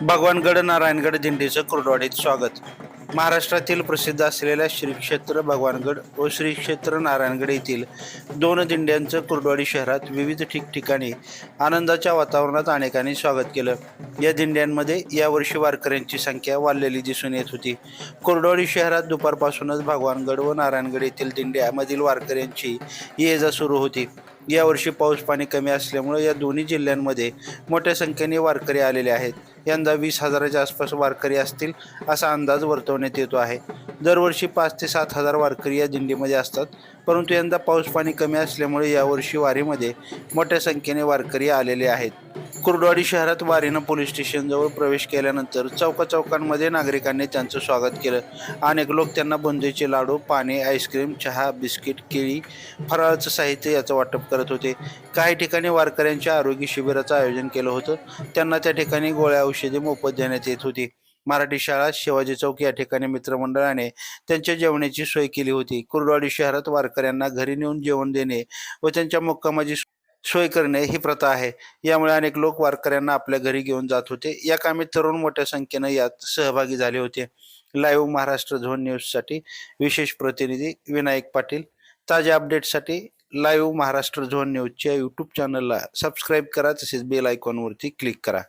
भगवानगड नारायणगड दिंडीचं कुर्डवाडीत स्वागत. महाराष्ट्रातील प्रसिद्ध असलेल्या श्री क्षेत्र भगवानगड व श्री क्षेत्र नारायणगड येथील दोन दिंड्यांचं कुर्डवाडी शहरात विविध ठिकठिकाणी आनंदाच्या वातावरणात अनेकांनी स्वागत केलं. या दिंड्यांमध्ये यावर्षी वारकऱ्यांची संख्या वाढलेली दिसून येत होती. कुर्डवाडी शहरात दुपारपासूनच भगवानगड व नारायणगड येथील दिंड्यामधील वारकऱ्यांची ये जा सुरू होती. यावर्षी पाऊस पाणी कमी असल्यामुळे या दोन्ही जिल्ह्यांमध्ये मोठ्या संख्येने वारकरी आलेले आहेत. यंदा 20,000च्या आसपास वारकरी असतील असा अंदाज वर्तवण्यात येतो आहे. दरवर्षी 5,000 ते 7,000 वारकरी या दिंडीमध्ये असतात, परंतु यंदा पाऊस पाणी कमी असल्यामुळे यावर्षी वारीमध्ये मोठ्या संख्येने वारकरी आलेले आहेत. कुर्डवाडी शहरात वारीनं पोलीस स्टेशनजवळ प्रवेश केल्यानंतर चौकांमध्ये नागरिकांनी त्यांचं स्वागत केलं. अनेक लोक त्यांना बुंदीचे लाडू, पाणी, आईस्क्रीम, चहा, बिस्किट, केळी, फराळाचं साहित्य याचं वाटप करत होते. काही ठिकाणी वारकऱ्यांच्या आरोग्य शिबिराचं आयोजन केलं होतं. त्यांना त्या ठिकाणी गोळ्या औषधे मोफत देण्यात येत होती. मराठी शाळा, शिवाजी चौक या ठिकाणी मित्रमंडळाने त्यांच्या जेवणाची सोय केली होती. कुर्डवाडी शहरात वारकऱ्यांना घरी नेऊन जेवण देणे व त्यांच्या मुक्कामाची सोय करणे ही प्रथा आहे. यामुळे अनेक लोक वारकऱ्यांना आपल्या घरी घेऊन जात होते. या कामी तरुण मोठ्या संख्येनं यात सहभागी झाले होते. लाईव्ह महाराष्ट्र झोन न्यूजसाठी विशेष प्रतिनिधी विनायक पाटील. ताज्या अपडेट्ससाठी लाईव्ह महाराष्ट्र झोन न्यूजच्या यूट्यूब चॅनलला सबस्क्राईब करा, तसेच बेल आयकॉनवरती क्लिक करा.